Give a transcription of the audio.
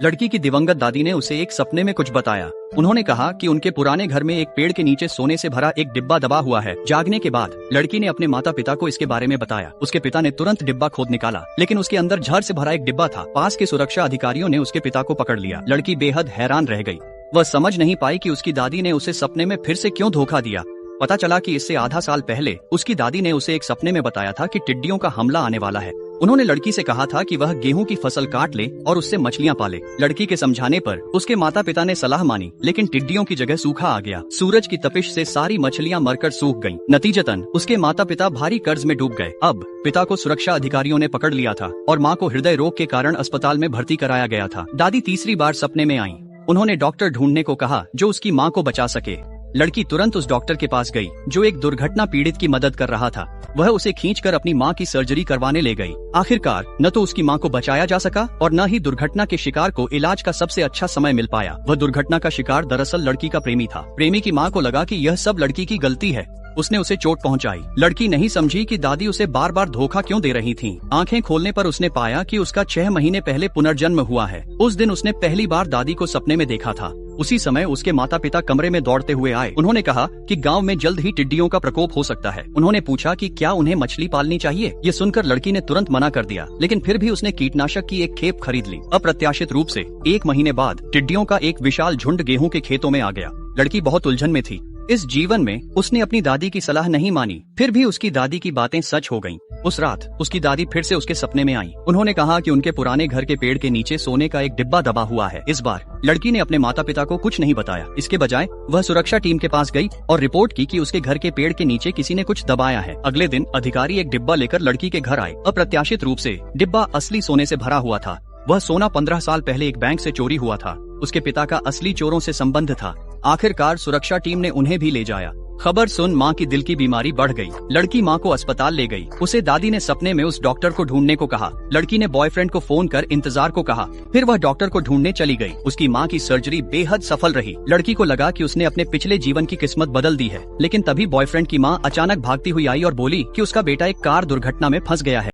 लड़की की दिवंगत दादी ने उसे एक सपने में कुछ बताया। उन्होंने कहा कि उनके पुराने घर में एक पेड़ के नीचे सोने से भरा एक डिब्बा दबा हुआ है। जागने के बाद लड़की ने अपने माता पिता को इसके बारे में बताया। उसके पिता ने तुरंत डिब्बा खोद निकाला, लेकिन उसके अंदर जहर से भरा एक डिब्बा था। पास के सुरक्षा अधिकारियों ने उसके पिता को पकड़ लिया। लड़की बेहद हैरान रह गई। वह समझ नहीं पाई कि उसकी दादी ने उसे सपने में फिर से क्यों धोखा दिया। पता चला कि इससे आधा साल पहले उसकी दादी ने उसे एक सपने में बताया था कि टिड्डियों का हमला आने वाला है। उन्होंने लड़की से कहा था कि वह गेहूं की फसल काट ले और उससे मछलियां पाले। लड़की के समझाने पर उसके माता पिता ने सलाह मानी, लेकिन टिड्डियों की जगह सूखा आ गया। सूरज की तपिश से सारी मछलियां मरकर सूख गईं। नतीजतन उसके माता पिता भारी कर्ज में डूब गए। अब पिता को सुरक्षा अधिकारियों ने पकड़ लिया था और माँ को हृदय रोग के कारण अस्पताल में भर्ती कराया गया था। दादी तीसरी बार सपने में आई। उन्होंने डॉक्टर ढूंढने को कहा जो उसकी माँ को बचा सके। लड़की तुरंत उस डॉक्टर के पास गई जो एक दुर्घटना पीड़ित की मदद कर रहा था। वह उसे खींचकर अपनी माँ की सर्जरी करवाने ले गई। आखिरकार न तो उसकी माँ को बचाया जा सका और न ही दुर्घटना के शिकार को इलाज का सबसे अच्छा समय मिल पाया। वह दुर्घटना का शिकार दरअसल लड़की का प्रेमी था। प्रेमी की माँ को लगा कि यह सब लड़की की गलती है। उसने उसे चोट पहुंचाई। लड़की नहीं समझी कि दादी उसे बार बार धोखा क्यों दे रही थीं। आंखें खोलने पर उसने पाया कि उसका 6 महीने पहले पुनर्जन्म हुआ है। उस दिन उसने पहली बार दादी को सपने में देखा था। उसी समय उसके माता पिता कमरे में दौड़ते हुए आए। उन्होंने कहा कि गांव में जल्द ही टिड्डियों का प्रकोप हो सकता है। उन्होंने पूछा कि क्या उन्हें मछली पालनी चाहिए। ये सुनकर लड़की ने तुरंत मना कर दिया, लेकिन फिर भी उसने कीटनाशक की एक खेप खरीद ली। अप्रत्याशित रूप से 1 महीने बाद टिड्डियों का एक विशाल झुंड गेहूं के खेतों में आ गया। लड़की बहुत उलझन में थी। इस जीवन में उसने अपनी दादी की सलाह नहीं मानी, फिर भी उसकी दादी की बातें सच हो गईं। उस रात उसकी दादी फिर से उसके सपने में आई। उन्होंने कहा कि उनके पुराने घर के पेड़ के नीचे सोने का एक डिब्बा दबा हुआ है। इस बार लड़की ने अपने माता पिता को कुछ नहीं बताया। इसके बजाय वह सुरक्षा टीम के पास गई और रिपोर्ट की कि उसके घर के पेड़ के नीचे किसी ने कुछ दबाया है। अगले दिन अधिकारी एक डिब्बा लेकर लड़की के घर आए। अप्रत्याशित रूप से डिब्बा असली सोने से भरा हुआ था। वह सोना 15 साल पहले एक बैंक से चोरी हुआ था। उसके पिता का असली चोरों से संबंध था। आखिरकार सुरक्षा टीम ने उन्हें भी ले जाया। खबर सुन माँ की दिल की बीमारी बढ़ गई। लड़की माँ को अस्पताल ले गई। उसे दादी ने सपने में उस डॉक्टर को ढूंढने को कहा। लड़की ने बॉयफ्रेंड को फोन कर इंतजार को कहा। फिर वह डॉक्टर को ढूंढने चली गई। उसकी माँ की सर्जरी बेहद सफल रही। लड़की को लगा कि उसने अपने पिछले जीवन की किस्मत बदल दी है, लेकिन तभी बॉयफ्रेंड की माँ अचानक भागती हुई आई और बोली कि उसका बेटा एक कार दुर्घटना में फंस गया है।